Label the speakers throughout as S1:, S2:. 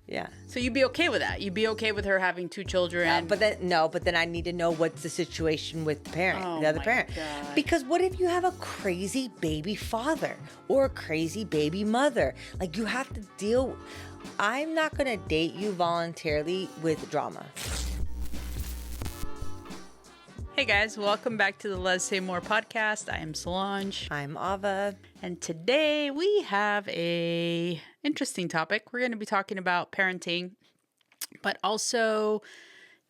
S1: Yeah.
S2: So you'd be okay with that? You'd be okay with her having 2 children?
S1: But then I need to know what's the situation with the parent,
S2: Oh
S1: the other
S2: my
S1: parent.
S2: God.
S1: Because what if you have a crazy baby father or a crazy baby mother? Like, you have to deal. I'm not going to date you voluntarily with drama.
S2: Hey guys, welcome back to the Let's Say More podcast. I am Solange.
S1: I'm Ava.
S2: And today we have a interesting topic. We're going to be talking about parenting, but also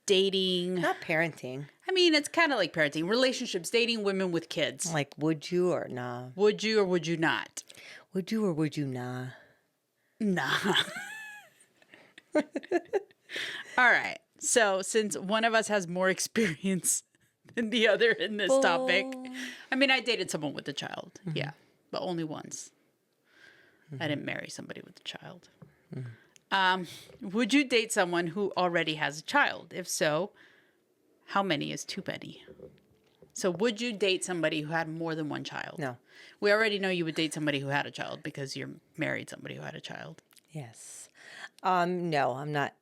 S2: dating.
S1: Not parenting.
S2: I mean, it's kind of like parenting. Relationships, dating women with kids.
S1: Like, would you or nah?
S2: Would you or would you not?
S1: Would you or would you nah?
S2: Nah. All right. So since one of us has more experience than the other in this topic. I mean, I dated someone with a child. Mm-hmm. Yeah. But only once. Mm-hmm. I didn't marry somebody with a child. Mm-hmm. Would you date someone who already has a child? If so, how many is too many? So would you date somebody who had more than one child?
S1: No.
S2: We already know you would date somebody who had a child because you're married somebody who had a child.
S1: Yes. No, I'm not.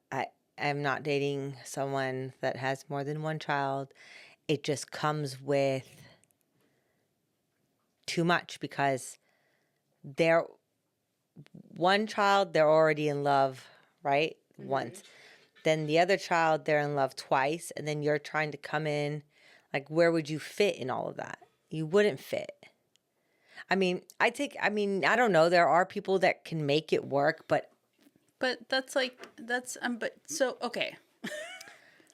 S1: I'm not dating someone that has more than one child. It just comes with too much because they're one child, they're already in love, right? Mm-hmm. Once. Then the other child, they're in love twice. And then you're trying to come in. Like, where would you fit in all of that? You wouldn't fit. I don't know. There are people that can make it work, but
S2: okay.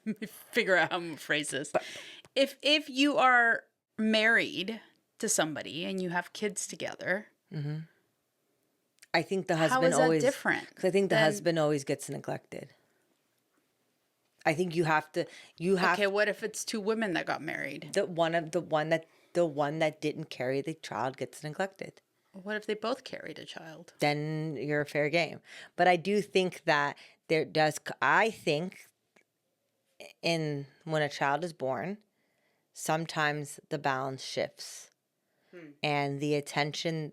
S2: Let me figure out how I'm going to phrase this. If you are married to somebody and you have kids together,
S1: mm-hmm. I think the husband
S2: how is that different?
S1: Because I think the husband always gets neglected. I think you have to. Okay,
S2: what if it's 2 women that got married?
S1: The one that didn't carry the child gets neglected.
S2: What if they both carried a child?
S1: Then you're a fair game. But I do think that I think when a child is born, sometimes the balance shifts and the attention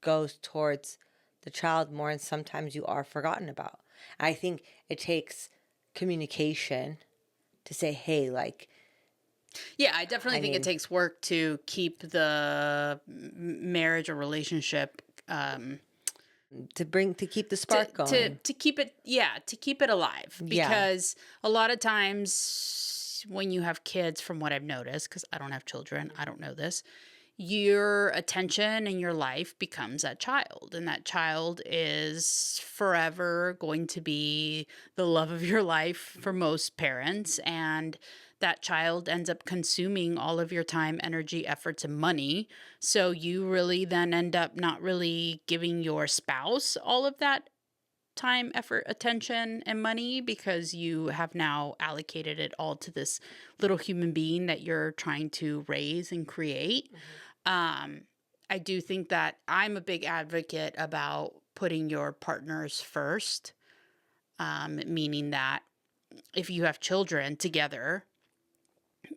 S1: goes towards the child more, and sometimes you are forgotten about. I think it takes communication to say, hey, like...
S2: Yeah, I definitely think it takes work to keep the marriage or relationship...
S1: to keep the spark going.
S2: To keep it alive. Because a lot of times when you have kids, from what I've noticed, because I don't have children, I don't know this, your attention and your life becomes that child. And that child is forever going to be the love of your life for most parents. And that child ends up consuming all of your time, energy, efforts, and money. So you really then end up not really giving your spouse all of that time, effort, attention, and money because you have now allocated it all to this little human being that you're trying to raise and create. Mm-hmm. I do think that I'm a big advocate about putting your partners first, meaning that if you have children together,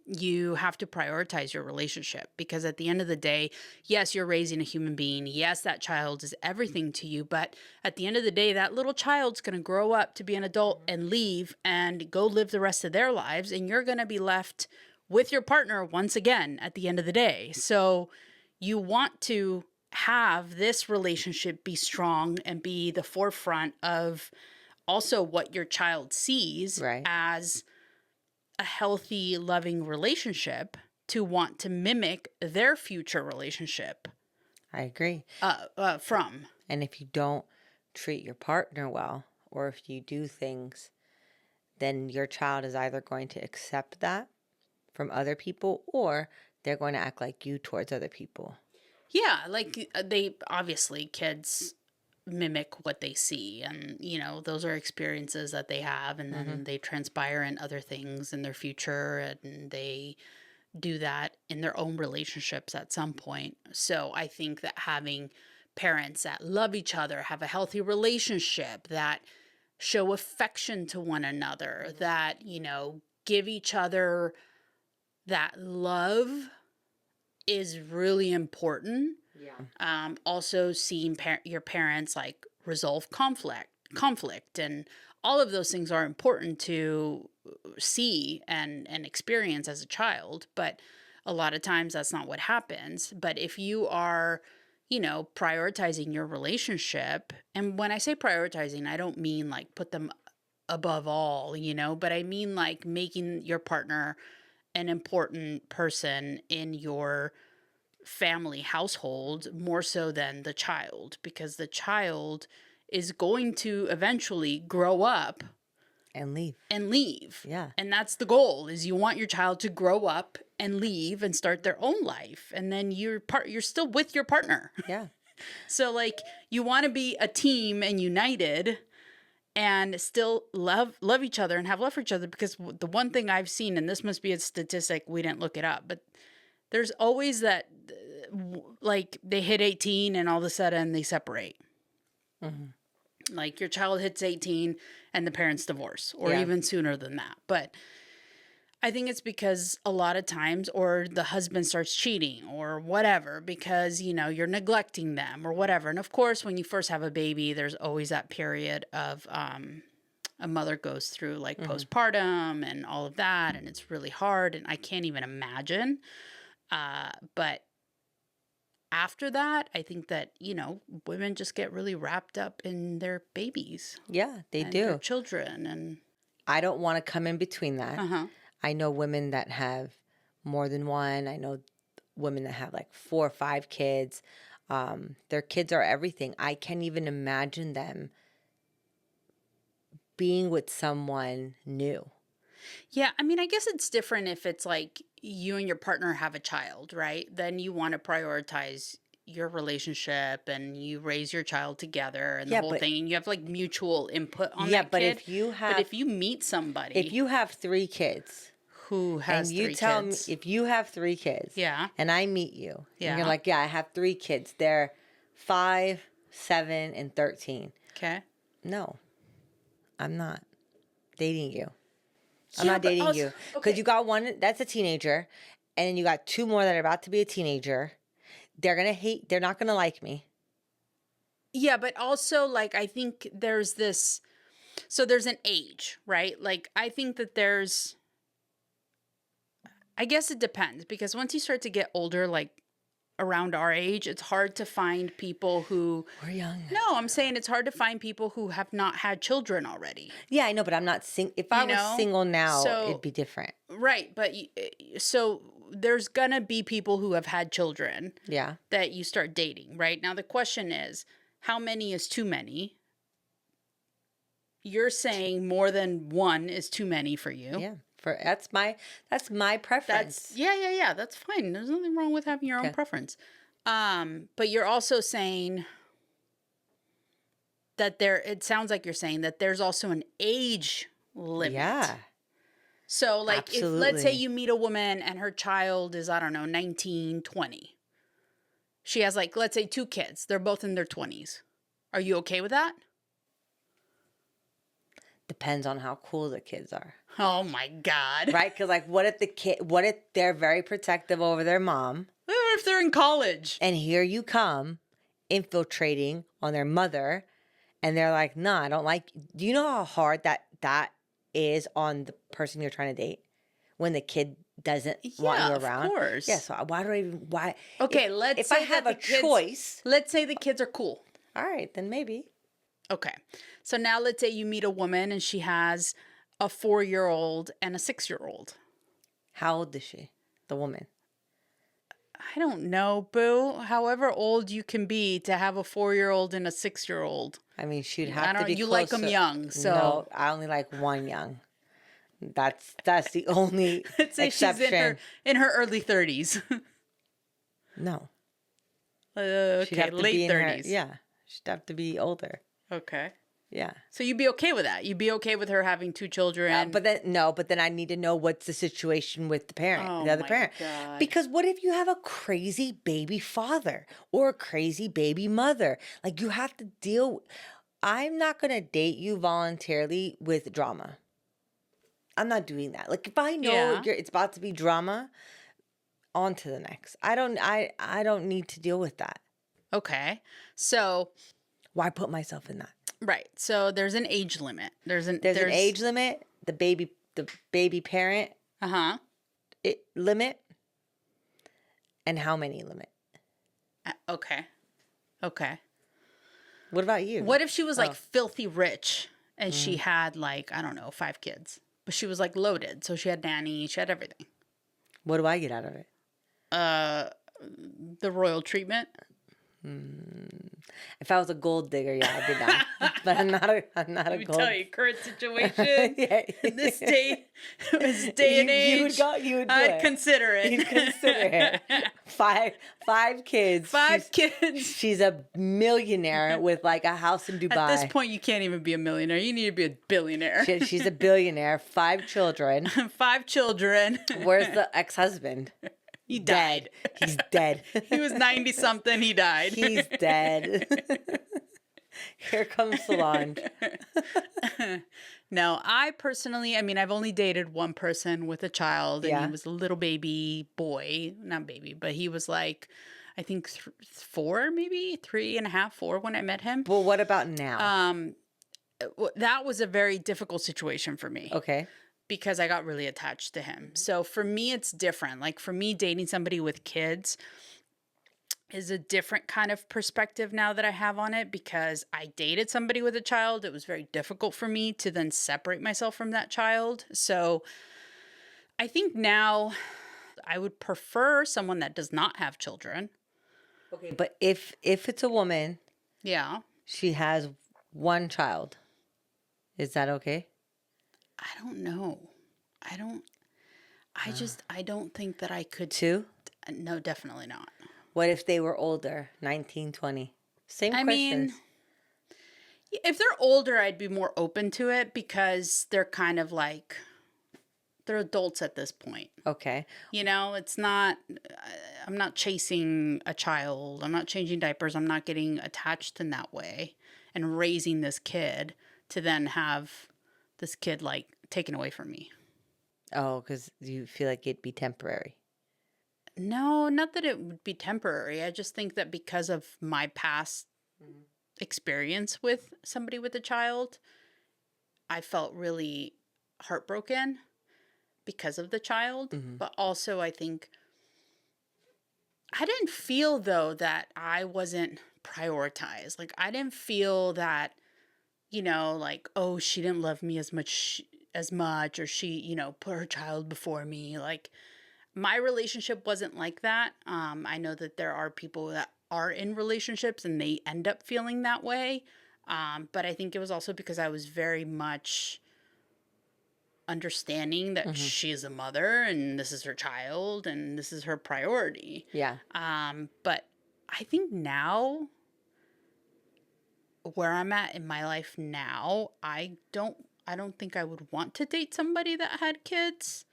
S2: you have to prioritize your relationship because at the end of the day, yes, you're raising a human being. Yes, that child is everything to you. But at the end of the day, that little child's going to grow up to be an adult and leave and go live the rest of their lives. And you're going to be left with your partner once again at the end of the day. So you want to have this relationship be strong and be the forefront of also what your child sees as a healthy, loving relationship to want to mimic their future relationship.
S1: I agree.
S2: From.
S1: And if you don't treat your partner well, or if you do things, then your child is either going to accept that from other people or they're going to act like you towards other people.
S2: Yeah, like kids mimic what they see, and those are experiences that they have, and then they transpire in other things in their future, and they do that in their own relationships at some point. So I think that having parents that love each other, have a healthy relationship, that show affection to one another, that give each other that love is really important. Yeah. Also seeing your parents like resolve conflict, conflict, and all of those things are important to see and experience as a child. But a lot of times that's not what happens. But if you are, prioritizing your relationship, and when I say prioritizing, I don't mean like put them above all, but I mean like making your partner an important person in your family household more so than the child, because the child is going to eventually grow up
S1: And leave.
S2: and leave.
S1: Yeah.
S2: And that's the goal, is you want your child to grow up and leave and start their own life, and then you're still with your partner.
S1: Yeah.
S2: So like you want to be a team and united and still love each other and have love for each other, because the one thing I've seen, and this must be a statistic, we didn't look it up, but there's always that like they hit 18 and all of a sudden they separate. Like your child hits 18 and the parents divorce, or even sooner than that. But I think it's because a lot of times, or the husband starts cheating or whatever, because, you're neglecting them or whatever. And of course, when you first have a baby, there's always that period of a mother goes through like postpartum and all of that. And it's really hard. And I can't even imagine. But after that, I think that, women just get really wrapped up in their babies.
S1: Yeah, they
S2: and
S1: do.
S2: Their children. And
S1: I don't want to come in between that.
S2: uh-huh.
S1: I know women that have more than one. I know women that have like 4 or 5 kids. Their kids are everything. I can't even imagine them being with someone new.
S2: Yeah, I mean, I guess it's different if it's like you and your partner have a child, right? Then you want to prioritize your relationship and you raise your child together and the whole thing, and you have like mutual input on that
S1: but
S2: kid.
S1: if
S2: if you meet somebody,
S1: if you have 3 kids,
S2: who has
S1: and you
S2: 3
S1: tell
S2: kids,
S1: me if you have 3 kids,
S2: yeah,
S1: and I meet you,
S2: yeah,
S1: and you're like, yeah, I have 3 kids. They're 5, 7, and 13.
S2: okay,
S1: No, I'm not dating you. I'm
S2: Yeah,
S1: not
S2: but
S1: dating
S2: also-
S1: you because you got one that's a teenager, and then you got 2 more that are about to be a teenager. They're gonna hate. They're not gonna like me.
S2: Yeah, but also like I think there's this. So there's an age, right? Like I think that there's. I guess it depends, because once you start to get older, like around our age, it's hard to find people who.
S1: We're young.
S2: No, I'm saying it's hard to find people who have not had children already.
S1: Yeah, I know, but I'm not If I was single now,
S2: So-
S1: it'd be different.
S2: Right, but so there's gonna be people who have had children
S1: Yeah.
S2: that you start dating, right? Now the question is, how many is too many? You're saying more than one is too many for you.
S1: Yeah. That's my preference.
S2: Yeah. That's fine. There's nothing wrong with having your own preference. But you're also saying that it sounds like you're saying that there's also an age limit.
S1: Yeah.
S2: So like if let's say
S1: Absolutely.
S2: you meet a woman and her child is, I don't know, 19, 20. She has like, let's say 2 kids. They're both in their 20s. Are you okay with that?
S1: Depends on how cool the kids are.
S2: Oh my God.
S1: Right? Because like, what if they're very protective over their mom,
S2: What if they're in college?
S1: and here you come infiltrating on their mother, and they're like, nah, I don't like. Do you know how hard that is on the person you're trying to date when the kid doesn't want you around?
S2: Of course.
S1: Yeah, so why?
S2: Okay,
S1: If I have a choice.
S2: Let's say the kids are cool.
S1: All right, then maybe.
S2: Okay. So now let's say you meet a woman and she has a 4-year-old and a 6-year-old.
S1: How old is she? The woman.
S2: I don't know, boo. However old you can be to have a 4-year-old and a 6-year-old.
S1: I mean, she'd have to be
S2: You
S1: close
S2: like them
S1: to-
S2: young, so.
S1: No, I only like one young. That's the only
S2: Let's say
S1: exception.
S2: she's in her early 30s.
S1: No. She'd
S2: Okay,
S1: have to be
S2: late
S1: in her-
S2: 30s.
S1: yeah. She'd have to be older.
S2: Okay.
S1: Yeah.
S2: So you'd be okay with that? You'd be okay with her having 2 children?
S1: But then I need to know what's the situation with the parent,
S2: Oh
S1: the other
S2: my
S1: parent.
S2: God.
S1: Because what if you have a crazy baby father or a crazy baby mother? Like you have to deal. I'm not going to date you voluntarily with drama. I'm not doing that. Like if I know it's about to be drama, on to the next. I don't need to deal with that.
S2: Okay. So
S1: Why put myself in that?
S2: Right. So there's an age limit.
S1: There's an age limit, the baby parent
S2: Uh-huh.
S1: limit, and how many limit.
S2: Okay. Okay.
S1: What about you?
S2: What if she was like filthy rich and she had like, I don't know, 5 kids, but she was like loaded. So she had nanny, she had everything.
S1: What do I get out of it?
S2: The royal treatment.
S1: If I was a gold digger, yeah, I did not. But I'm not a
S2: Let me
S1: gold.
S2: tell you, current situation,
S1: Yeah.
S2: this day and age,
S1: you would do
S2: I'd
S1: it.
S2: consider it.
S1: You'd consider it. Five kids.
S2: 5 kids.
S1: She's a millionaire with like a house in Dubai.
S2: At this point, you can't even be a millionaire. You need to be a billionaire.
S1: She's a billionaire. 5 children.
S2: 5 children.
S1: Where's the ex-husband?
S2: He died.
S1: He's dead.
S2: He was 90 something. He died.
S1: He's dead. Here comes Solange.
S2: No, I personally, I mean, I've only dated one person with a child, and
S1: Yeah.
S2: he was a little baby boy. Not baby, but he was like, I think 4, maybe 3.5, 4 when I met him.
S1: Well, what about now?
S2: That was a very difficult situation for me.
S1: Okay.
S2: Because I got really attached to him. So for me, it's different. Like for me, dating somebody with kids is a different kind of perspective now that I have on it, because I dated somebody with a child. It was very difficult for me to then separate myself from that child. So I think now I would prefer someone that does not have children.
S1: Okay. But if it's a woman,
S2: Yeah.
S1: she has one child, is that okay?
S2: I don't know. I don't think that I could.
S1: 2?
S2: No, definitely not.
S1: What if they were older, 19, 20? Same
S2: I
S1: questions.
S2: mean, if they're older, I'd be more open to it because they're kind of like, they're adults at this point.
S1: Okay.
S2: You know, it's not, I'm not chasing a child. I'm not changing diapers. I'm not getting attached in that way and raising this kid to then have this kid like taken away from me.
S1: Oh, because you feel like it'd be temporary.
S2: No, not that it would be temporary. I just think that because of my past experience with somebody with a child, I felt really heartbroken because of the child. But also, I think I didn't feel, though, that I wasn't prioritized. Like, I didn't feel that, you know, like, oh, she didn't love me as much, or she, you know, put her child before me. Like, my relationship wasn't like that. I know that there are people that are in relationships and they end up feeling that way. But I think it was also because I was very much understanding that she is a mother and this is her child and this is her priority.
S1: Yeah.
S2: But I think now, where I'm at in my life now, I don't think I would want to date somebody that had kids.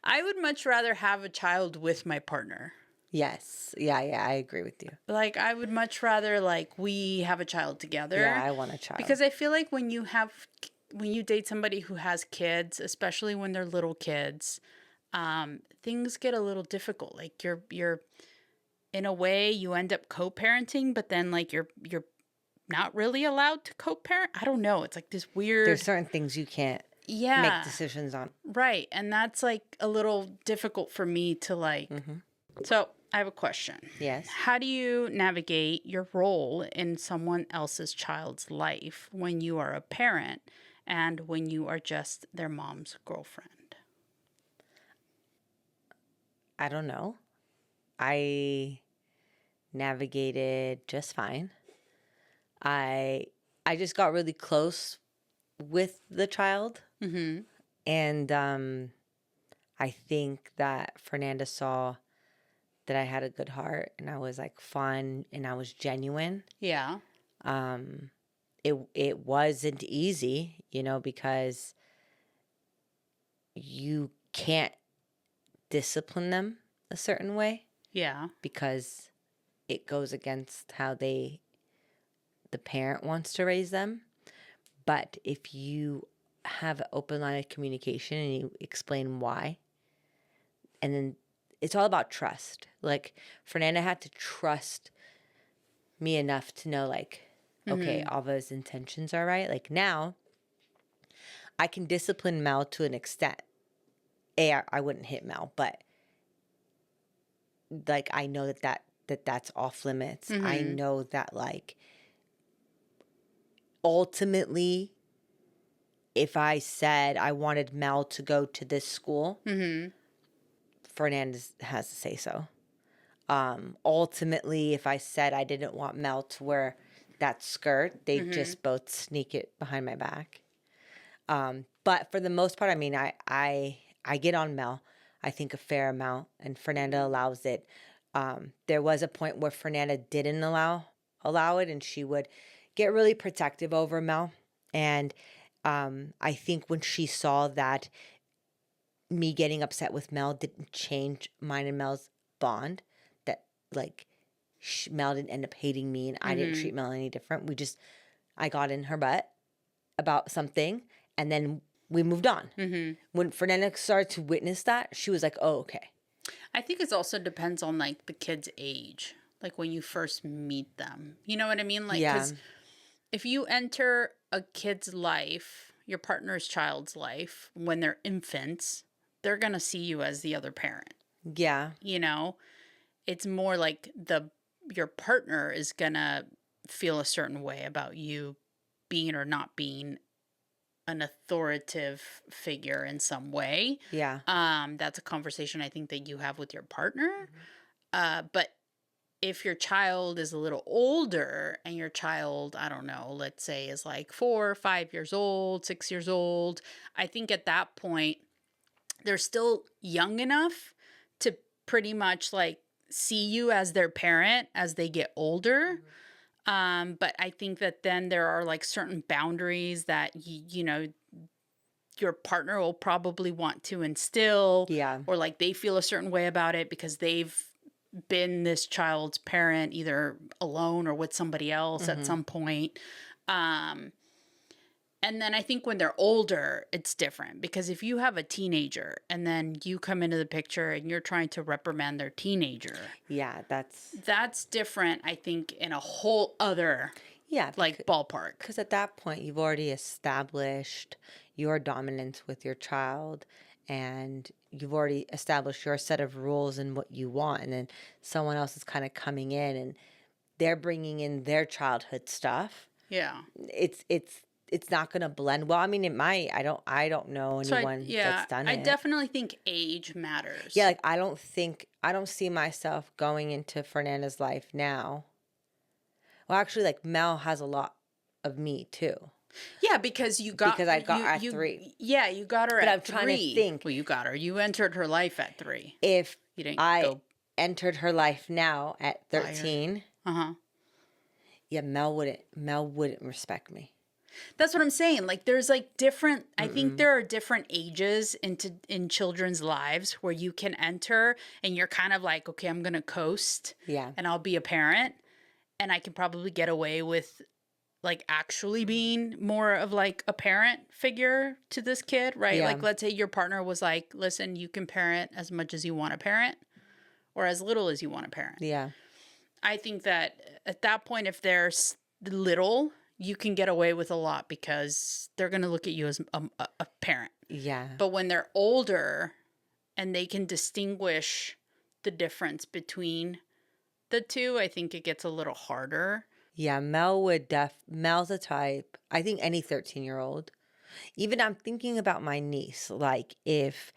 S2: I would much rather have a child with my partner.
S1: Yes. Yeah, I agree with you.
S2: Like, I would much rather, like, we have a child together.
S1: Yeah, I want a child.
S2: Because I feel like when you date somebody who has kids, especially when they're little kids, things get a little difficult. Like, you're in a way, you end up co-parenting, but then, like, you're not really allowed to co-parent. I don't know. It's like this weird...
S1: There's certain things you can't make decisions on.
S2: Right. And that's like a little difficult for me to like. So I have a question.
S1: Yes.
S2: How do you navigate your role in someone else's child's life when you are a parent and when you are just their mom's girlfriend?
S1: I don't know. I navigated just fine. I just got really close with the child. And I think that Fernanda saw that I had a good heart and I was like fun and I was genuine.
S2: Yeah.
S1: It wasn't easy, you know, because you can't discipline them a certain way.
S2: Yeah.
S1: Because it goes against how the parent wants to raise them. But if you have an open line of communication and you explain why, and then it's all about trust. Like, Fernanda had to trust me enough to know, like, okay, all of his intentions are right. Like now, I can discipline Mel to an extent. I wouldn't hit Mel, but like I know that's off limits. I know that like ultimately, if I said I wanted Mel to go to this school, Fernandez has to say so. Ultimately, if I said I didn't want Mel to wear that skirt, they'd just both sneak it behind my back. But for the most part, I mean, I get on Mel, I think a fair amount, and Fernanda allows it. There was a point where Fernanda didn't allow it, and she would get really protective over Mel. And I think when she saw that me getting upset with Mel didn't change mine and Mel's bond, that like Mel didn't end up hating me and I didn't treat Mel any different. I got in her butt about something and then we moved on. When Fernanda started to witness that, she was like, oh, okay.
S2: I think it also depends on like the kid's age, like when you first meet them. You know what I mean? Like, because if you enter a kid's life, your partner's child's life, when they're infants, they're going to see you as the other parent.
S1: Yeah.
S2: You know, it's more like your partner is going to feel a certain way about you being or not being an authoritative figure in some way.
S1: Yeah.
S2: That's a conversation I think that you have with your partner. But if your child is a little older and your child, I don't know, let's say is like 4 or 5 years old, 6 years old, I think at that point, they're still young enough to pretty much like see you as their parent as they get older. But I think that then there are like certain boundaries that, you know, your partner will probably want to instill.
S1: Yeah.
S2: Or like they feel a certain way about it because they've been this child's parent either alone or with somebody else at some point. And then I think when they're older, it's different because if you have a teenager and then you come into the picture and you're trying to reprimand their teenager.
S1: Yeah,
S2: that's different, I think, in a whole other like ballpark.
S1: Because at that point, you've already established your dominance with your child and you've already established your set of rules and what you want. And then someone else is kind of coming in and they're bringing in their childhood stuff.
S2: Yeah.
S1: It's not going to blend well. I mean, it might. I don't know anyone that's done it.
S2: I definitely think age matters.
S1: Yeah, like I don't see myself going into Fernanda's life now. Well, actually, like Mel has a lot of me too.
S2: Yeah, because I got her at 3. Yeah, you got her at 3. But I'm trying to think. Well, you got her. You entered her life at 3.
S1: If you didn't entered her life now at 13, yeah, Mel wouldn't respect me.
S2: That's what I'm saying. Like there's like different I think there are different ages in children's lives where you can enter and you're kind of like, okay, I'm gonna coast.
S1: Yeah.
S2: And I'll be a parent and I can probably get away with like actually being more of like a parent figure to this kid, right?
S1: Yeah.
S2: Like let's say your partner was like, listen, you can parent as much as you want to parent or as little as you want to parent.
S1: Yeah.
S2: I think that at that point, if they're little, you can get away with a lot because they're going to look at you as a parent.
S1: Yeah.
S2: But when they're older and they can distinguish the difference between the two, I think it gets a little harder.
S1: Yeah, Mel's a type. I think any 13-year-old. Even I'm thinking about my niece. Like if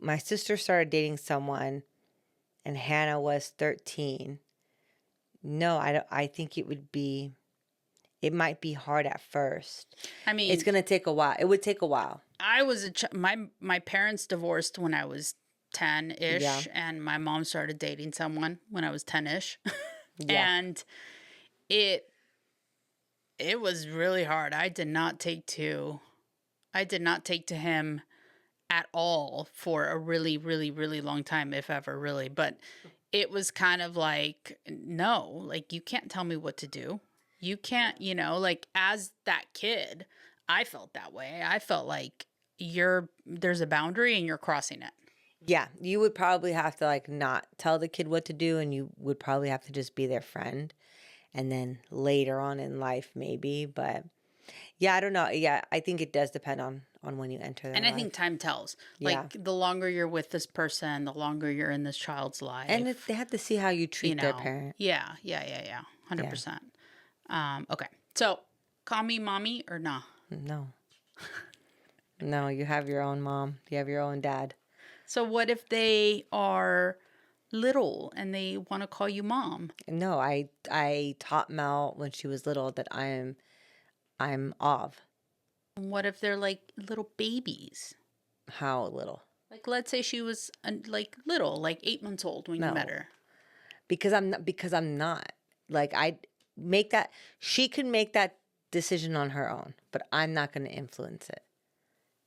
S1: my sister started dating someone and Hannah was 13, no, I think it might be hard at first.
S2: I mean,
S1: it's going to take a while. It would take a while.
S2: I was my parents divorced when I was 10-ish and my mom started dating someone when I was 10-ish. And it was really hard. I did not take to him at all for a really, really, really long time, if ever, really. But it was kind of like, no, like you can't tell me what to do. You can't, like as that kid, I felt that way. I felt like there's a boundary and you're crossing it.
S1: Yeah, you would probably have to like not tell the kid what to do and you would probably have to just be their friend and then later on in life maybe. But yeah, I don't know. Yeah, I think it does depend on when you enter their
S2: And I
S1: life.
S2: think time tells.
S1: Yeah.
S2: Like the longer you're with this person, the longer you're in this child's
S1: And
S2: life.
S1: they have to see how you treat their parent.
S2: Yeah.
S1: Yeah.
S2: 100%. Okay. So, call me mommy or nah?
S1: No. No, you have your own mom. You have your own dad.
S2: So, what if they are little and they want to call you mom?
S1: No, I taught Mel when she was little that I'm of.
S2: What if they're like little babies?
S1: How little?
S2: Like, let's say she was like little, like 8 months old when you met
S1: No.
S2: her.
S1: Because I'm not. Like I make that she could make that decision on her own, but I'm not going to influence it.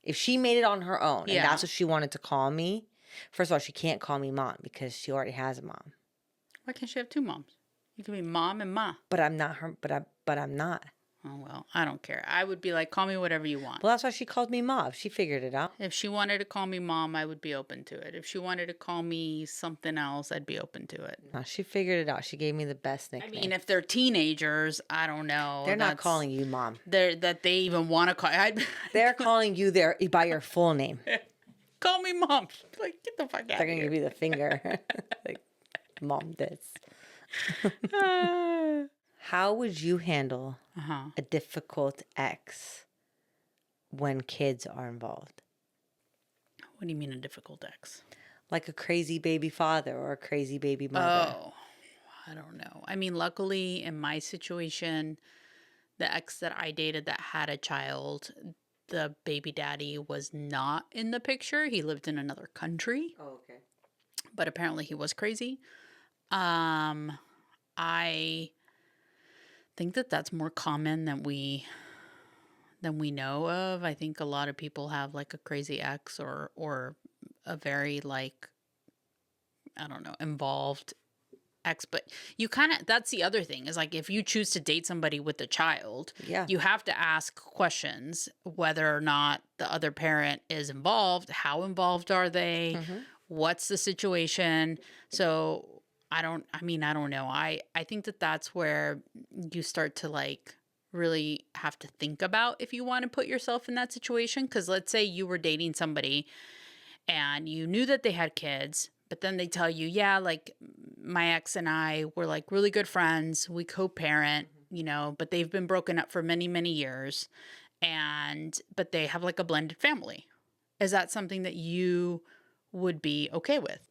S1: If she made it on her own and
S2: Yeah.
S1: that's what she wanted to call me, first of all, she can't call me mom because she already has a mom.
S2: Why can't she have two moms? You can be mom and ma.
S1: But I'm not her. But I'm not.
S2: Oh, well, I don't care. I would be like, call me whatever you want.
S1: Well, that's why she called me mom. She figured it out.
S2: If she wanted to call me mom, I would be open to it. If she wanted to call me something else, I'd be open to it.
S1: No, she figured it out. She gave me the best
S2: I
S1: nickname.
S2: mean, if they're teenagers, I don't know.
S1: They're not calling you mom.
S2: That they even want to call.
S1: They're calling you by your full name.
S2: Call me mom. Like, get the fuck out
S1: They're
S2: of
S1: gonna
S2: here.
S1: give you the finger. Like, mom this. How would you handle a difficult ex when kids are involved?
S2: What do you mean a difficult ex?
S1: Like a crazy baby father or a crazy baby mother.
S2: Oh, I don't know. I mean, luckily in my situation, the ex that I dated that had a child, the baby daddy was not in the picture. He lived in another country,
S1: Oh, okay.
S2: but apparently he was crazy. I think that that's more common than we know of. I think a lot of people have like a crazy ex or a very like, I don't know, involved ex. But you kind of, that's the other thing is like if you choose to date somebody with a child,
S1: Yeah.
S2: you have to ask questions whether or not the other parent is involved. How involved are they? What's the situation? So I don't know. I think that that's where you start to like really have to think about if you want to put yourself in that situation. Because let's say you were dating somebody and you knew that they had kids, but then they tell you, yeah, like my ex and I were like really good friends. We co-parent, but they've been broken up for many, many years. But they have like a blended family. Is that something that you would be okay with?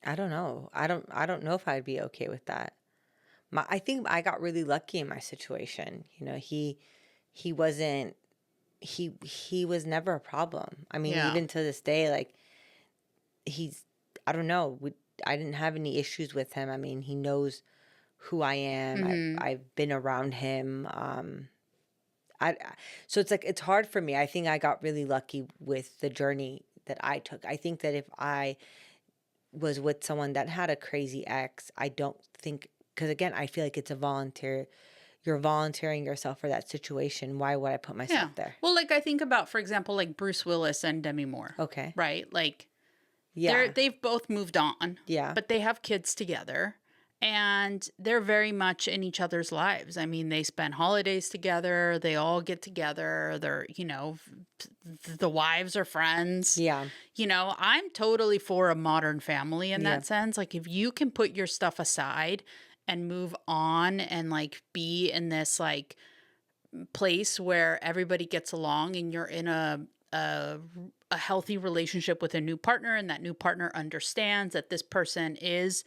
S1: I don't know. I don't know if I'd be okay with that. I think I got really lucky in my situation. He wasn't he was never a problem. I mean,
S2: Yeah.
S1: even to this day, like I don't know. I didn't have any issues with him. I mean, he knows who I am. I've been around him. So it's like, it's hard for me. I think I got really lucky with the journey that I took. I think that if I was with someone that had a crazy ex, I don't think, because again, I feel like it's a volunteer. You're volunteering yourself for that situation. Why would I put myself there?
S2: Well, like I think about, for example, like Bruce Willis and Demi Moore.
S1: Okay.
S2: Right? Like
S1: Yeah.
S2: they've both moved on.
S1: Yeah.
S2: But they have kids together. And they're very much in each other's lives. I mean, they spend holidays together. They all get together. They're, the wives are friends.
S1: Yeah.
S2: I'm totally for a modern family in that sense. Like, if you can put your stuff aside and move on and, like, be in this, like, place where everybody gets along and you're in a healthy relationship with a new partner, and that new partner understands that this person is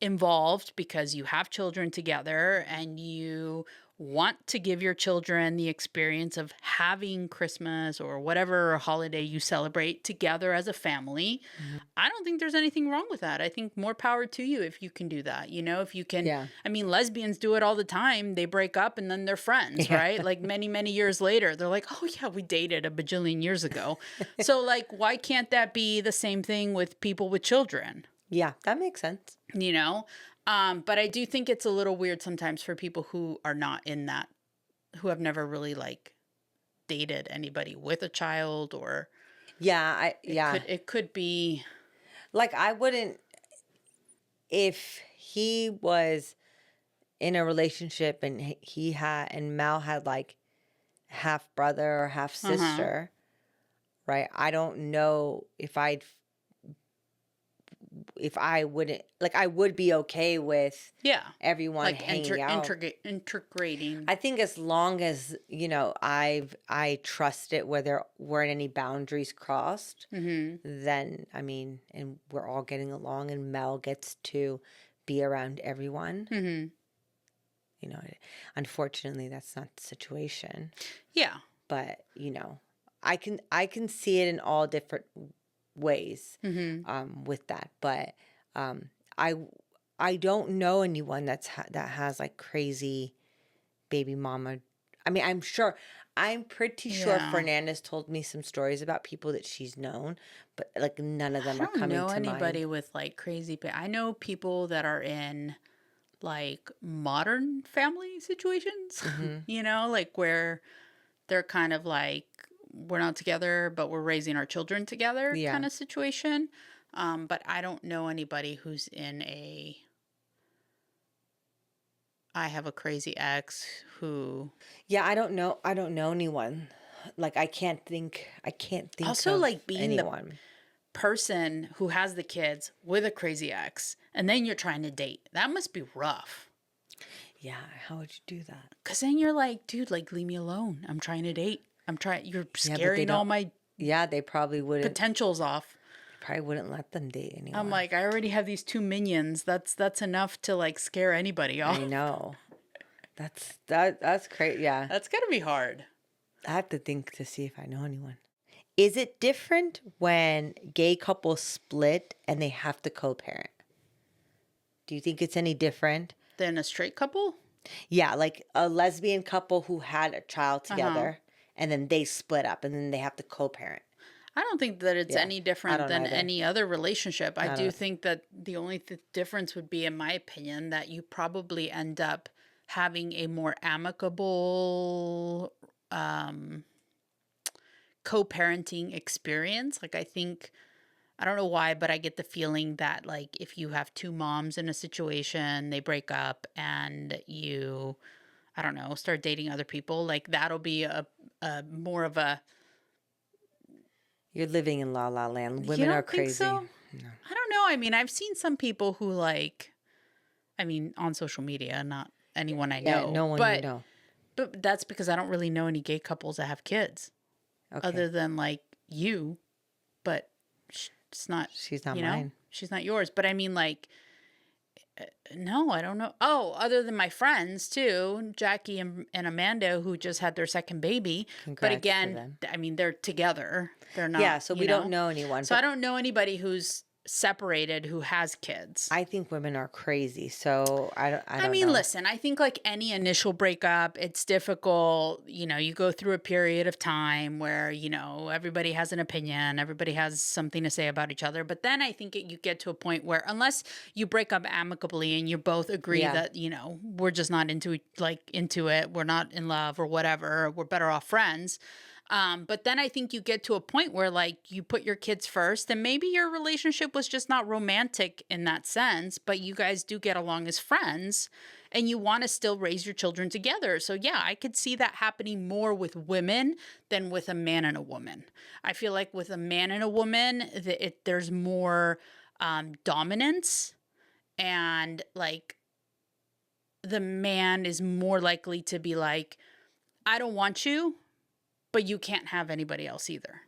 S2: involved because you have children together and you want to give your children the experience of having Christmas or whatever holiday you celebrate together as a family. I don't think there's anything wrong with that. I think more power to you if you can do that. If you can, I mean, lesbians do it all the time. They break up and then they're friends, right? Like many, many years later, they're like, oh yeah, we dated a bajillion years ago. So like, why can't that be the same thing with people with children?
S1: Yeah, that makes sense.
S2: But I do think it's a little weird sometimes for people who are not in that, who have never really like dated anybody with a child or.
S1: Yeah,
S2: It could be.
S1: Like I wouldn't, if he was in a relationship and Mel had like half brother or half
S2: Uh-huh.
S1: sister, right? I don't know if I wouldn't, like, I would be okay with
S2: Yeah.
S1: everyone
S2: Like
S1: hanging out.
S2: integrating.
S1: I think as long as, I trust it where there weren't any boundaries crossed,
S2: Mm-hmm.
S1: then, I mean, and we're all getting along and Mel gets to be around everyone.
S2: Mm-hmm.
S1: You know, unfortunately, that's not the situation.
S2: Yeah.
S1: But, I can see it in all different ways
S2: Mm-hmm.
S1: with that. But um, I I don't know anyone that has like crazy baby mama. I mean, I'm pretty sure
S2: Yeah.
S1: Fernandez told me some stories about people that she's known, but like none of them
S2: I
S1: are
S2: don't
S1: coming
S2: know
S1: to mind.
S2: anybody with like I know people that are in like modern family situations,
S1: Hmm.
S2: like where they're kind of like, we're not together, but we're raising our children together
S1: Yeah.
S2: kind of situation. But I don't know anybody who's I have a crazy ex who.
S1: Yeah, I don't know anyone. Like I can't think
S2: Also,
S1: of
S2: like being the
S1: anyone.
S2: person who has the kids with a crazy ex and then you're trying to date. That must be rough.
S1: Yeah, how would you do that?
S2: Cause then you're like, dude, like leave me alone. I'm trying to date. You're
S1: Yeah, but they
S2: scaring all
S1: don't.
S2: my
S1: Yeah, they probably wouldn't.
S2: potentials off.
S1: They probably wouldn't let them date
S2: I'm
S1: anyone.
S2: like, I already have these two minions. That's enough to like scare anybody
S1: I
S2: off.
S1: know. That's crazy. Yeah,
S2: That's gotta be hard.
S1: I have to think to see if I know anyone. Is it different when gay couples split and they have to co-parent? Do you think it's any different?
S2: Then a straight couple?
S1: Yeah, like a lesbian couple who had a child
S2: Uh-huh.
S1: together and then they split up and then they have to co-parent.
S2: I don't think that it's
S1: Yeah,
S2: any
S1: I
S2: different
S1: don't
S2: than
S1: either.
S2: any other relationship. I
S1: I
S2: do
S1: don't.
S2: think that the only difference would be, in my opinion, that you probably end up having a more amicable um, co parenting experience. Like, I don't know why, but I get the feeling that, like, if you have two moms in a situation, they break up and you, I don't know, start dating other people, like, that'll be a more of a.
S1: You're living in la la land.
S2: You
S1: Women are
S2: don't think
S1: crazy.
S2: so?
S1: No.
S2: I don't know. I mean, I've seen some people who like, I mean, on social media, not anyone I
S1: Yeah,
S2: know,
S1: no one you
S2: but
S1: know.
S2: that's because I don't really know any gay couples that have kids
S1: Okay.
S2: other than like you, but it's not,
S1: She's not mine.
S2: she's not yours. But I mean, like, no, I don't know. Oh, other than my friends too, Jackie and Amanda, who just had their second baby. But
S1: Congrats to
S2: again,
S1: them.
S2: I mean, they're together. They're
S1: Yeah,
S2: not,
S1: so we don't know anyone,
S2: So I
S1: but
S2: don't know anybody who's separated who has kids.
S1: I think women are crazy. So I
S2: I
S1: don't
S2: mean,
S1: know.
S2: listen, I think like any initial breakup, it's difficult. You go through a period of time where, everybody has an opinion, everybody has something to say about each other. But then I think you get to a point where, unless you break up amicably and you both agree
S1: Yeah.
S2: that, we're just not into it, we're not in love or whatever, we're better off friends. But then I think you get to a point where like you put your kids first and maybe your relationship was just not romantic in that sense, but you guys do get along as friends and you want to still raise your children together. So yeah, I could see that happening more with women than with a man and a woman. I feel like with a man and a woman, there's more dominance, and like the man is more likely to be like, I don't want you, but you can't have anybody else either.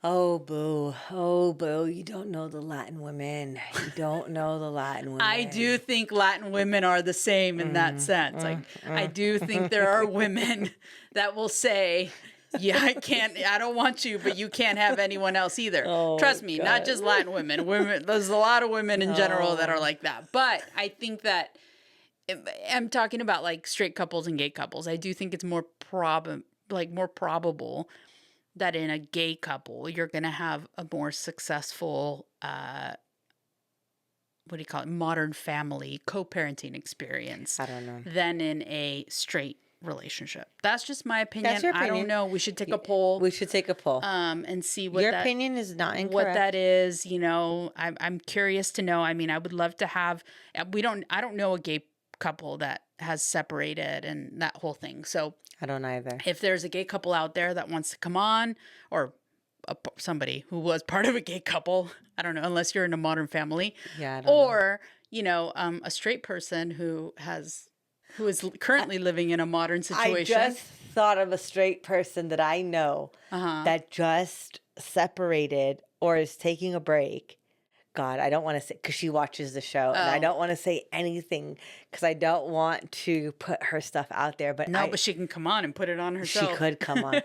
S1: Oh, boo. Oh, boo. You don't know the Latin women. You don't know the Latin
S2: I do
S1: women.
S2: think Latin women are the same in that sense. Like, I do think there are women that will say, yeah, I don't want you, but you can't have anyone else either.
S1: Oh,
S2: Trust me, not
S1: God.
S2: just Latin women. There's a lot of women in general that are
S1: Oh.
S2: like that. But I think that I'm talking about like straight couples and gay couples. I do think it's more probable that in a gay couple you're going to have a more successful what do you call it, modern family co-parenting experience
S1: I don't know.
S2: than in a straight relationship. That's just my
S1: That's
S2: opinion.
S1: your
S2: I don't
S1: opinion.
S2: know. We should take a poll
S1: We should take a poll.
S2: and see
S1: Your opinion is not
S2: what that
S1: incorrect.
S2: is. I'm curious to know. I mean, I would love to have. I don't know a gay couple that has separated and that whole thing. So
S1: I don't either.
S2: if there's a gay couple out there that wants to come on, or somebody who was part of a gay couple, I don't know, unless you're in a Modern Family,
S1: Yeah, I don't know.
S2: or a straight person who is currently living in a modern situation.
S1: I just thought of a straight person that I know that just separated or is taking a break. God, I don't want to say, because she watches the show, and I don't want to say anything because I don't want to put her stuff out there. But
S2: but she can come on and put it on herself.
S1: She could come on.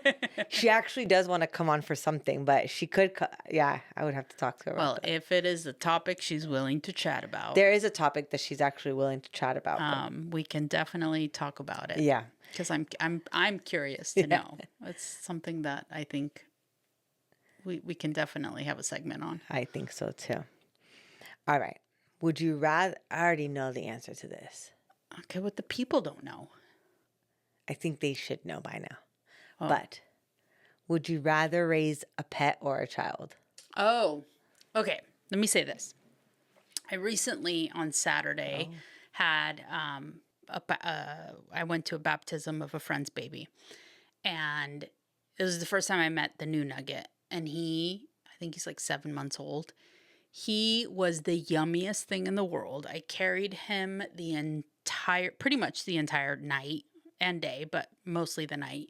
S1: She actually does want to come on for something, but she could. Yeah, I would have to talk to her.
S2: Well, if it is a topic she's willing to chat about,
S1: there is a topic that she's actually willing to chat about.
S2: We can definitely talk about it.
S1: Yeah,
S2: because I'm curious to know. It's something that I think we can definitely have a segment on.
S1: I think so too. All right. Would you rather? I already know the answer to this.
S2: Okay, what the people don't know.
S1: I think they should know by now. Oh. But would you rather raise a pet or a child?
S2: Oh, okay. Let me say this. I recently on Saturday had I went to a baptism of a friend's baby, and it was the first time I met the new nugget, and I think he's like 7 months old. He was the yummiest thing in the world. I carried him pretty much the entire night and day, but mostly the night.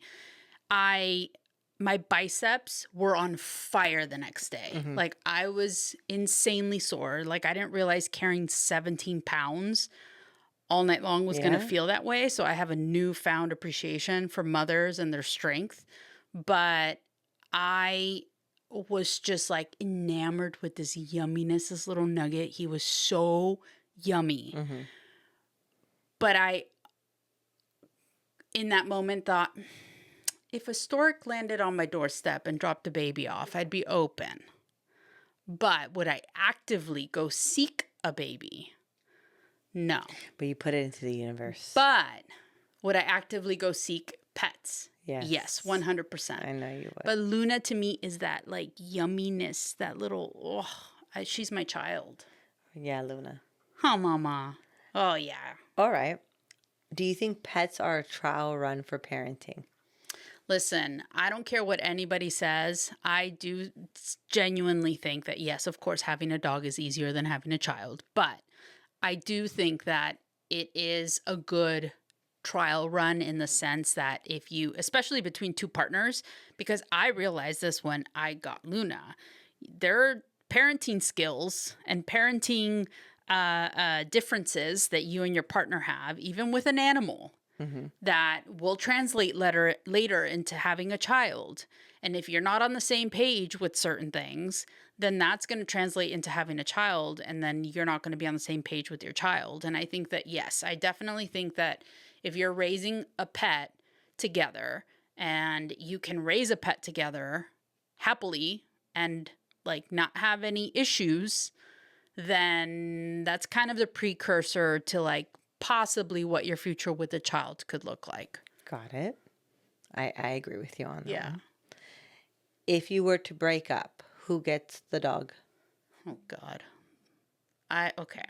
S2: My biceps were on fire the next day. Mm-hmm. Like, I was insanely sore. Like, I didn't realize carrying 17 pounds all night long was going to feel that way. So I have a newfound appreciation for mothers and their strength. But I was just like enamored with this yumminess, this little nugget. He was so yummy. Mm-hmm. But I, in that moment, thought, if a stork landed on my doorstep and dropped a baby off, I'd be open. But would I actively go seek a baby? No.
S1: But you put it into the universe.
S2: But would I actively go seek pets?
S1: Yes.
S2: Yes, 100%.
S1: I know you would.
S2: But Luna to me is that like yumminess, that little, she's my child.
S1: Yeah, Luna.
S2: Oh, mama. Oh, yeah.
S1: All right. Do you think pets are a trial run for parenting?
S2: Listen, I don't care what anybody says. I do genuinely think that, yes, of course, having a dog is easier than having a child. But I do think that it is a good trial run in the sense that if you, especially between two partners, because I realized this when I got Luna, there are parenting skills and parenting differences that you and your partner have, even with an animal, that will translate later into having a child. And if you're not on the same page with certain things, then that's going to translate into having a child, and then you're not going to be on the same page with your child. And I think that, yes, I definitely think that if you're raising a pet together and you can raise a pet together happily and like not have any issues, then that's kind of the precursor to like possibly what your future with a child could look like.
S1: Got it. I agree with you on that.
S2: Yeah.
S1: One. If you were to break up, who gets the dog?
S2: Oh, God. Okay.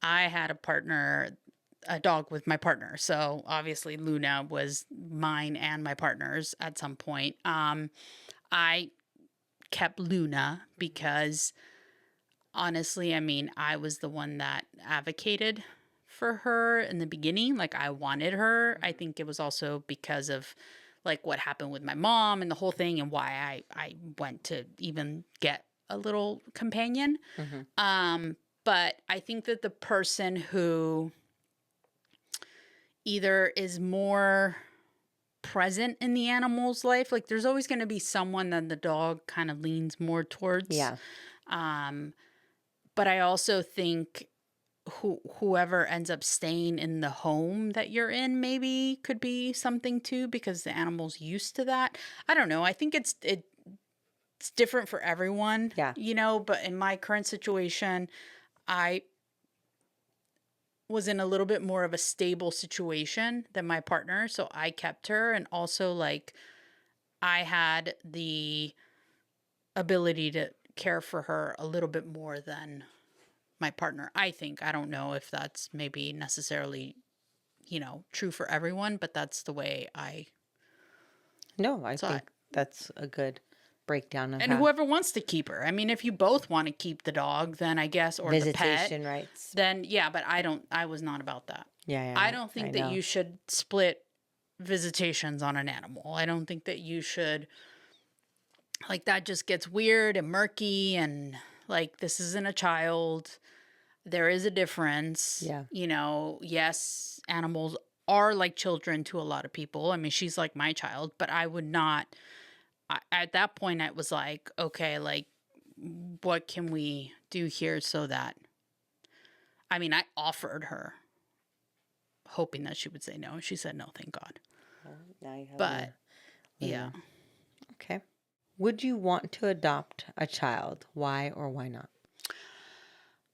S2: I had a dog with my partner. So obviously Luna was mine and my partner's at some point. I kept Luna because honestly, I mean, I was the one that advocated for her in the beginning. Like, I wanted her. I think it was also because of like what happened with my mom and the whole thing and why I went to even get a little companion. Mm-hmm. But I think that the person who either is more present in the animal's life, like there's always going to be someone that the dog kind of leans more towards.
S1: Yeah.
S2: But I also think whoever ends up staying in the home that you're in maybe could be something too, because the animal's used to that. I don't know. I think it's different for everyone.
S1: Yeah.
S2: You know, but in my current situation, I was in a little bit more of a stable situation than my partner, so I kept her, and also like I had the ability to care for her a little bit more than my partner. I think. I don't know if that's maybe necessarily, true for everyone, but that's the way I
S1: No, I
S2: saw it.
S1: think that's a good breakdown of
S2: And
S1: how
S2: whoever wants to keep her. I mean, if you both want to keep the dog, then I guess, or the pet,
S1: visitation rights.
S2: then yeah, but I was not about that.
S1: Yeah,
S2: I don't
S1: I
S2: think that
S1: know.
S2: you should split visitations on an animal. I don't think that you should, like, that just gets weird and murky, and like, this isn't a child. There is a difference.
S1: Yeah.
S2: Yes, animals are like children to a lot of people. I mean, she's like my child, but I would not. At that point, it was like, okay, like, what can we do here so that. I mean, I offered her, hoping that she would say no. She said no, thank God.
S1: Well, now you have
S2: But yeah.
S1: know. Okay. Would you want to adopt a child? Why or why not?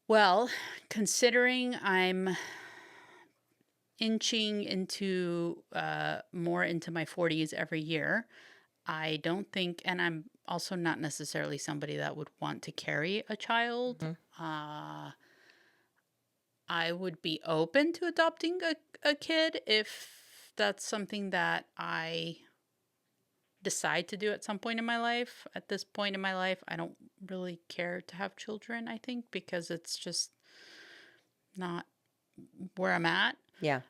S2: Well, considering I'm inching into more into my 40s every year, I don't think, and I'm also not necessarily somebody that would want to carry a child. I would be open to adopting a kid if that's something that I decide to do at some point in my life. At this point in my life, I don't really care to have children, I think, because it's just not where I'm at.
S1: Yeah.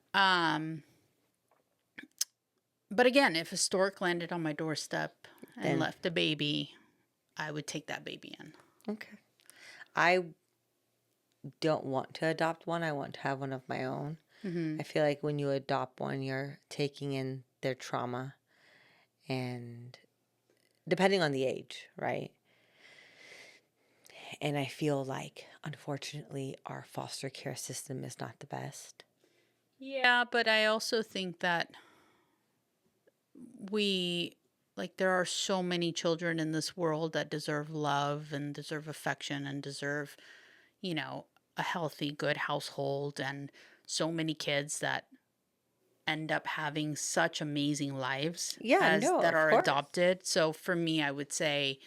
S2: But again, if a stork landed on my doorstep and
S1: Then-
S2: left a baby, I would take that baby in.
S1: Okay. I don't want to adopt one. I want to have one of my own. I feel like when you adopt one, you're taking in their trauma, and depending on the age, right? And I feel like, unfortunately, our foster care system is not the best.
S2: Yeah, but I also think that there are so many children in this world that deserve love and deserve affection and deserve, a healthy, good household, and so many kids that end up having such amazing lives that
S1: of
S2: are
S1: course.
S2: adopted. So for me, I would say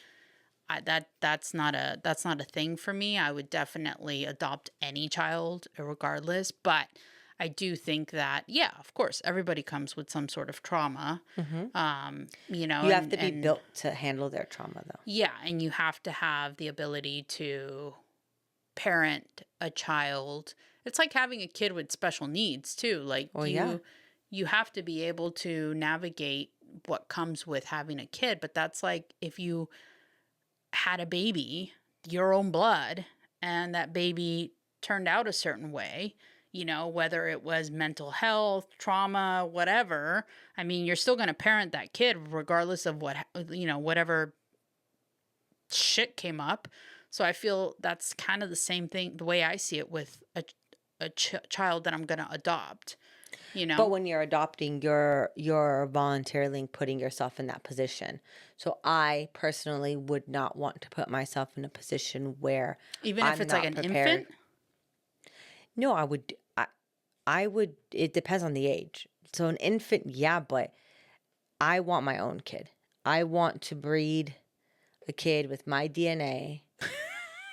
S2: that's not a thing for me. I would definitely adopt any child regardless, but I do think that, yeah, of course, everybody comes with some sort of trauma.
S1: You have to be built to handle their trauma, though.
S2: Yeah, and you have to have the ability to parent a child. It's like having a kid with special needs too. Like, you have to be able to navigate what comes with having a kid, but that's like if you had a baby, your own blood, and that baby turned out a certain way, whether it was mental health, trauma, whatever. I mean, you're still going to parent that kid regardless of whatever shit came up. So I feel that's kind of the same thing, the way I see it with a child that I'm going to adopt.
S1: But when you're adopting, you're voluntarily putting yourself in that position. So I personally would not want to put myself in a position where
S2: even if
S1: I'm
S2: it's
S1: not
S2: like an
S1: prepared.
S2: infant.
S1: No, I would. It depends on the age. So an infant, yeah, but I want my own kid. I want to breed a kid with my DNA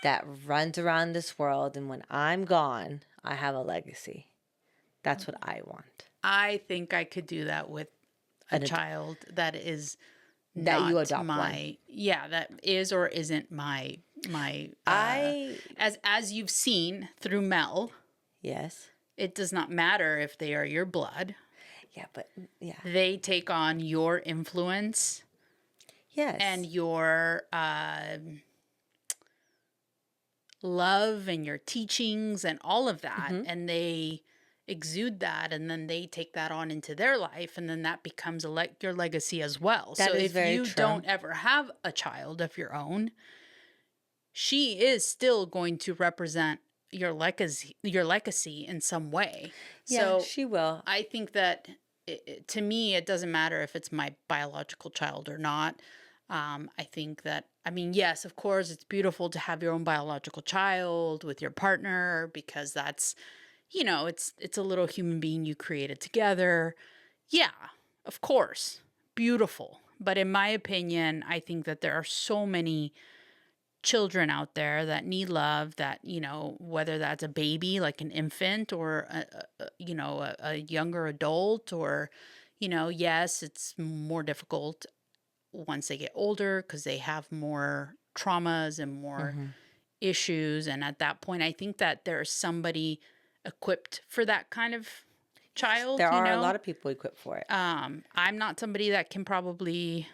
S1: that runs around this world, and when I'm gone, I have a legacy. That's what I want.
S2: I think I could do that with a child that is
S1: that
S2: not
S1: you adopt
S2: my that is or isn't my as you've seen through Mel.
S1: Yes.
S2: It does not matter if they are your blood.
S1: Yeah, but yeah.
S2: They take on your influence.
S1: Yes.
S2: And your love and your teachings and all of that. And they exude that, and then they take that on into their life, and then that becomes your legacy as well.
S1: That
S2: so
S1: is
S2: if
S1: very
S2: you
S1: true.
S2: don't ever have a child of your own, she is still going to represent your legacy in some way.
S1: Yeah,
S2: so
S1: she will.
S2: I think that to me, it doesn't matter if it's my biological child or not. I think that, I mean, yes, of course, it's beautiful to have your own biological child with your partner, because that's, it's a little human being you created together. Yeah, of course, beautiful. But in my opinion, I think that there are so many children out there that need love, that, whether that's a baby, like an infant, or, a younger adult, or, yes, it's more difficult once they get older because they have more traumas and more issues. And at that point, I think that there's somebody equipped for that kind of child,
S1: There are a lot of people equipped for it.
S2: I'm not somebody that can probably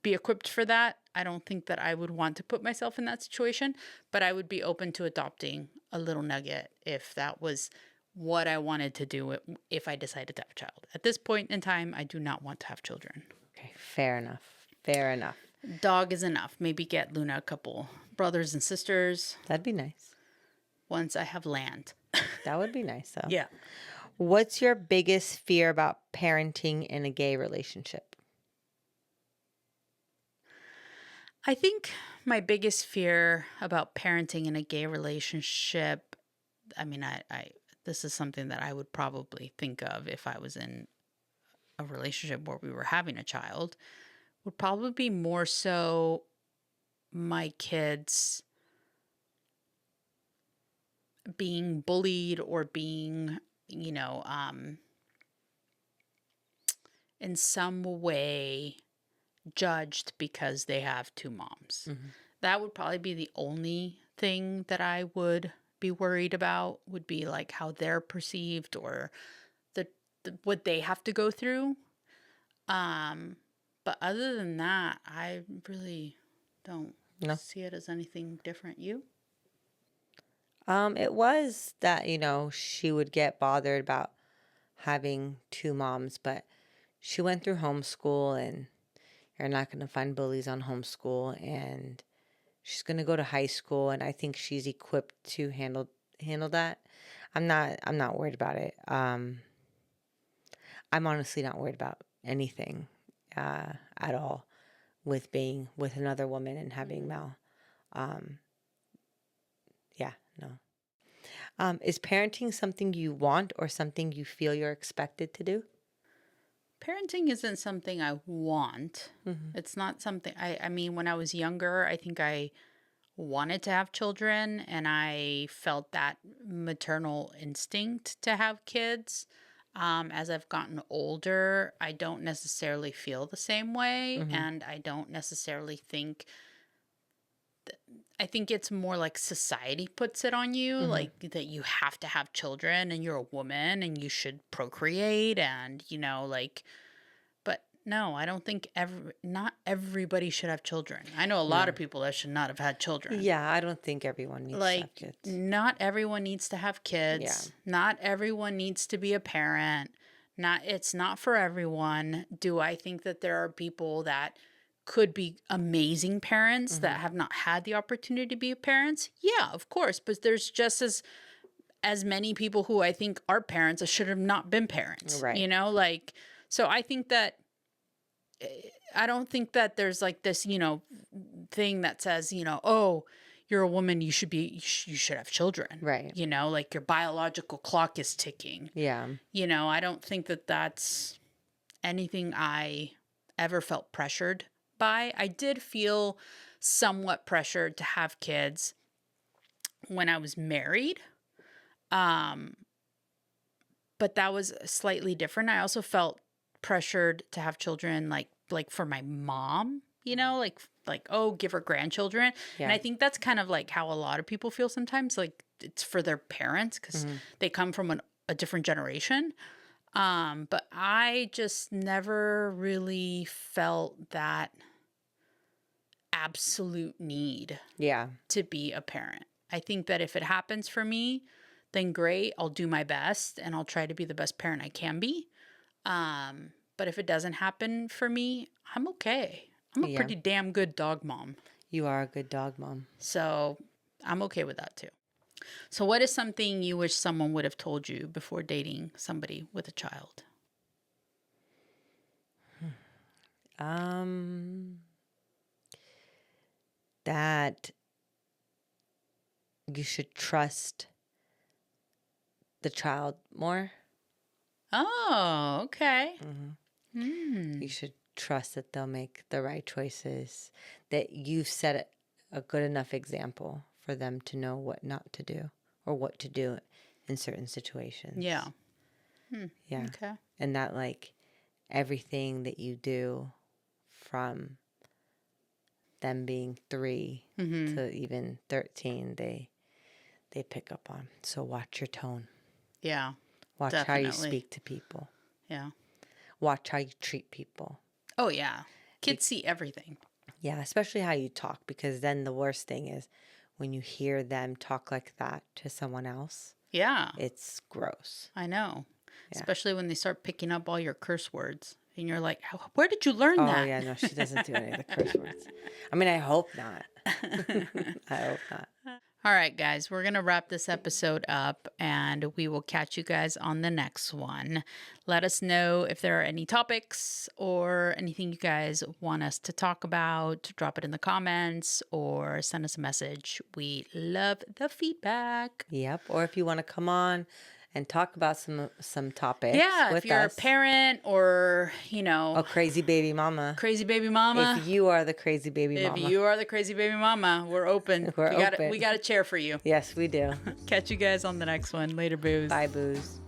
S2: be equipped for that. I don't think that I would want to put myself in that situation, but I would be open to adopting a little nugget if that was what I wanted to do if I decided to have a child. At this point in time, I do not want to have children.
S1: Okay, fair enough. Fair enough.
S2: Dog is enough. Maybe get Luna a couple brothers and sisters
S1: That'd be nice.
S2: once I have land.
S1: That would be nice, though.
S2: Yeah.
S1: What's your biggest fear about parenting in a gay relationship?
S2: I think my biggest fear about parenting in a gay relationship, I mean, this is something that I would probably think of if I was in a relationship where we were having a child, would probably be more so my kids being bullied or being, in some way judged because they have two moms. That would probably be the only thing that I would be worried about, would be like how they're perceived, or the what they have to go through. But other than that, I really don't see it as anything different. You?
S1: It was that, she would get bothered about having two moms, but she went through homeschool, and you're not going to find bullies on homeschool, and she's going to go to high school, and I think she's equipped to handle that. I'm not worried about it. I'm honestly not worried about anything at all with being with another woman and having Mel. Yeah, no. Is parenting something you want or something you feel you're expected to do?
S2: Parenting isn't something I want. It's not something I mean, when I was younger, I think I wanted to have children, and I felt that maternal instinct to have kids. As I've gotten older, I don't necessarily feel the same way, and I don't necessarily think. I think it's more like society puts it on you, like that you have to have children, and you're a woman, and you should procreate, and like. But no, I don't think not everybody should have children. I know a lot of people that should not have had children.
S1: Yeah, I don't think everyone needs to have kids.
S2: Not everyone needs to have kids.
S1: Yeah.
S2: Not everyone needs to be a parent. It's not for everyone. Do I think that there are people that could be amazing parents that have not had the opportunity to be parents? Yeah, of course. But there's just as many people who I think are parents that should have not been parents.
S1: Right.
S2: So I think that I don't think that there's like this, thing that says, oh, you're a woman, you should have children.
S1: Right.
S2: Like your biological clock is ticking.
S1: Yeah.
S2: I don't think that that's anything I ever felt pressured by. I did feel somewhat pressured to have kids when I was married. But that was slightly different. I also felt pressured to have children like for my mom, like oh, give her grandchildren.
S1: Yeah.
S2: And I think that's kind of like how a lot of people feel sometimes, like it's for their parents because they come from a different generation. But I just never really felt that absolute need to be a parent. I think that if it happens for me, then great, I'll do my best and I'll try to be the best parent I can be. But if it doesn't happen for me, I'm okay. I'm a pretty damn good dog mom.
S1: You are a good dog mom.
S2: So I'm okay with that too. So what is something you wish someone would have told you before dating somebody with a child?
S1: That you should trust the child more.
S2: Oh, okay.
S1: You should trust that they'll make the right choices, that you've set a good enough example for them to know what not to do or what to do in certain situations.
S2: Yeah.
S1: Yeah.
S2: Okay.
S1: And that like everything that you do from them being 3 to even 13, they pick up on. So watch your tone.
S2: Yeah.
S1: Watch how you
S2: Definitely.
S1: speak to people.
S2: Yeah.
S1: Watch how you treat people.
S2: Oh, yeah. Kids see everything.
S1: Yeah, especially how you talk, because then the worst thing is when you hear them talk like that to someone else.
S2: Yeah.
S1: It's gross.
S2: I know.
S1: Yeah.
S2: Especially when they start picking up all your curse words. And you're like, where did you learn
S1: Oh,
S2: that?
S1: yeah, no, she doesn't do any of the curse words. I mean, I hope not. I hope not.
S2: All right, guys, we're going to wrap this episode up and we will catch you guys on the next one. Let us know if there are any topics or anything you guys want us to talk about. Drop it in the comments or send us a message. We love the feedback.
S1: Yep. Or if you want to come on and talk about some topics
S2: Yeah,
S1: with
S2: if you're
S1: us.
S2: a parent or,
S1: A crazy baby mama.
S2: crazy baby mama.
S1: If you are the crazy baby mama.
S2: If you are the crazy baby mama, we're open.
S1: We're open.
S2: We got a chair for you.
S1: Yes, we do.
S2: Catch you guys on the next one. Later, booze.
S1: Bye, booze.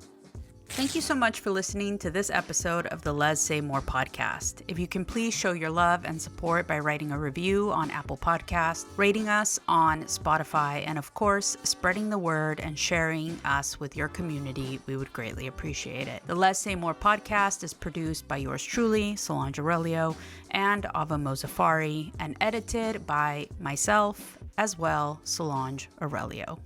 S2: Thank you so much for listening to this episode of the Let's Say More podcast. If you can please show your love and support by writing a review on Apple Podcasts, rating us on Spotify, and of course, spreading the word and sharing us with your community, we would greatly appreciate it. The Let's Say More podcast is produced by yours truly, Solange Aurelio, and Ava Mozafari, and edited by myself as well, Solange Aurelio.